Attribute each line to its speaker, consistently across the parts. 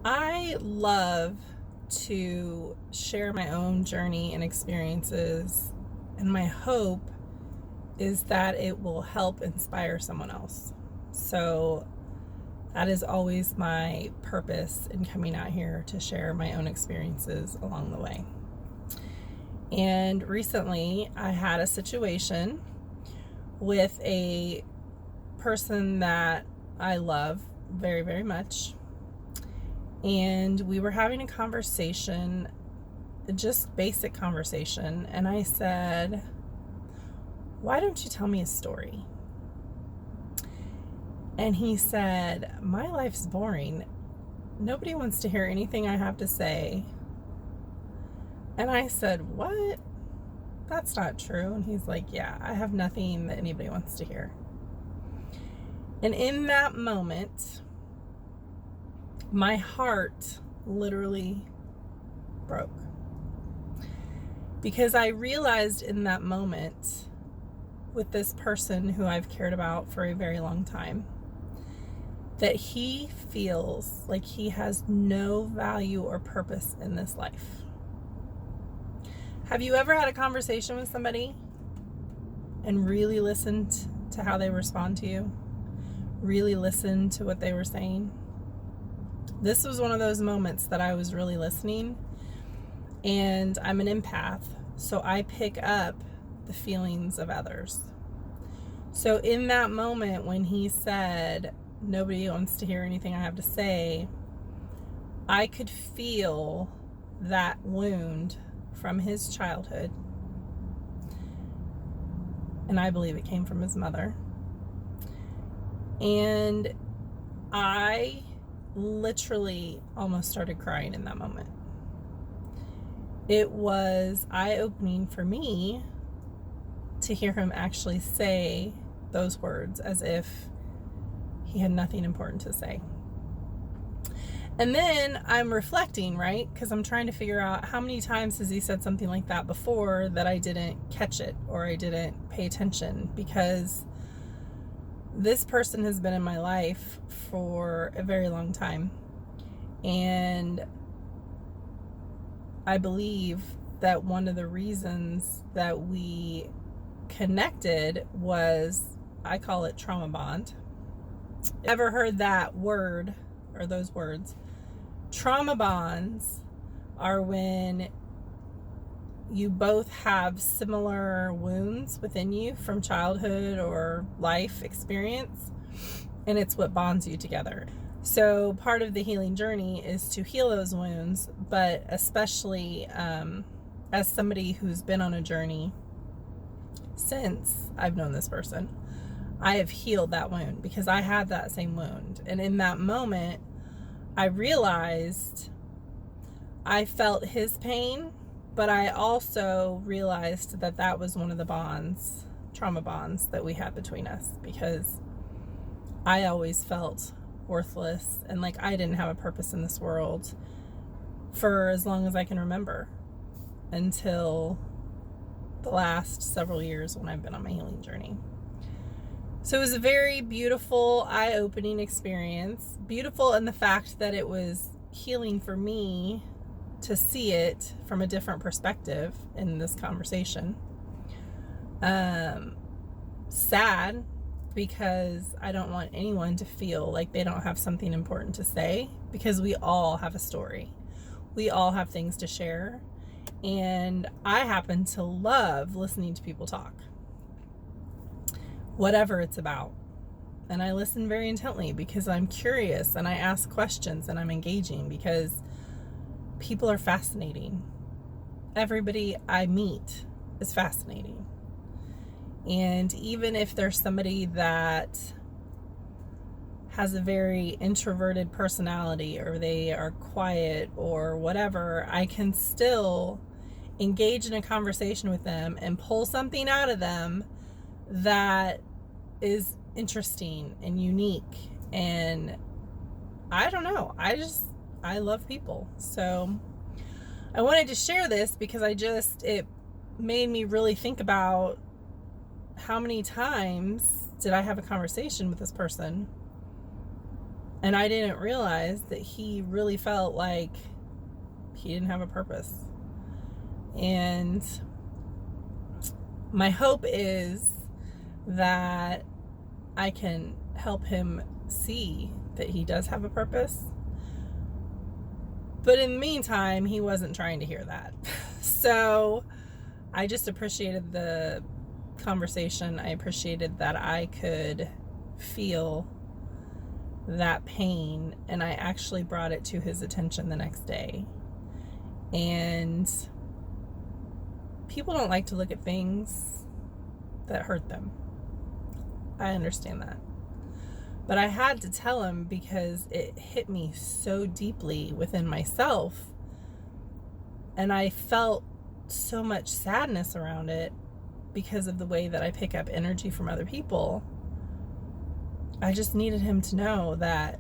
Speaker 1: I love to share my own journey and experiences, and my hope is that it will help inspire someone else. So that is always my purpose in coming out here, to share my own experiences along the way. And recently I had a situation with a person that I love very, very much. And we were having a conversation, just basic conversation. And I said, "Why don't you tell me a story?" And he said, "My life's boring. Nobody wants to hear anything I have to say." And I said, "What? That's not true." And he's like, "Yeah, I have nothing that anybody wants to hear." And in that moment, my heart literally broke, because I realized in that moment, with this person who I've cared about for a very long time, that he feels like he has no value or purpose in this life. Have you ever had a conversation with somebody and really listened to how they respond to you? Really listened to what they were saying? This was one of those moments that I was really listening, and I'm an empath, so I pick up the feelings of others. So in that moment when he said, "Nobody wants to hear anything I have to say," I could feel that wound from his childhood. And I believe it came from his mother. And I literally almost started crying in that moment. It was eye-opening for me to hear him actually say those words as if he had nothing important to say. And then I'm reflecting, right? Because I'm trying to figure out how many times has he said something like that before that I didn't catch it or I didn't pay attention, because this person has been in my life for a very long time. And I believe that one of the reasons that we connected was, I call it trauma bond. Ever heard that word or those words? Trauma bonds are when you both have similar wounds within you from childhood or life experience, and it's what bonds you together. So part of the healing journey is to heal those wounds, but especially as somebody who's been on a journey since I've known this person, I have healed that wound because I had that same wound. And in that moment, I realized I felt his pain, but I also realized that that was one of the bonds, trauma bonds, that we had between us, because I always felt worthless and like I didn't have a purpose in this world for as long as I can remember, until the last several years when I've been on my healing journey. So it was a very beautiful, eye-opening experience. Beautiful in the fact that it was healing for me to see it from a different perspective in this conversation. Sad, because I don't want anyone to feel like they don't have something important to say, because we all have a story. We all have things to share. And I happen to love listening to people talk, whatever it's about. And I listen very intently because I'm curious and I ask questions and I'm engaging, because people are fascinating. Everybody I meet is fascinating. And even if there's somebody that has a very introverted personality, or they are quiet or whatever, I can still engage in a conversation with them and pull something out of them that is interesting and unique. And I don't know, I love people. So I wanted to share this because it made me really think about how many times did I have a conversation with this person And I didn't realize that he really felt like he didn't have a purpose. And my hope is that I can help him see that he does have a purpose. But in the meantime, he wasn't trying to hear that. So I just appreciated the conversation. I appreciated that I could feel that pain, and I actually brought it to his attention the next day. And people don't like to look at things that hurt them. I understand that. But I had to tell him because it hit me so deeply within myself. And I felt so much sadness around it because of the way that I pick up energy from other people. I just needed him to know that,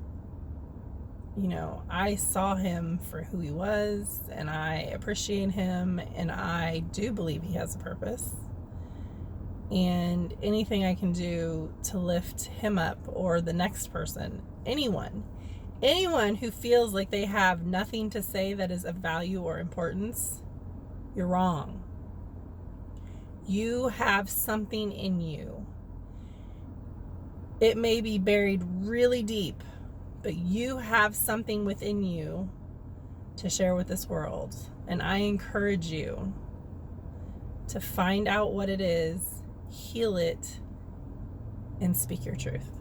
Speaker 1: I saw him for who he was, and I appreciate him, and I do believe he has a purpose. And anything I can do to lift him up, or the next person, anyone who feels like they have nothing to say that is of value or importance, you're wrong. You have something in you. It may be buried really deep, but you have something within you to share with this world. And I encourage you to find out what it is, heal it, and speak your truth.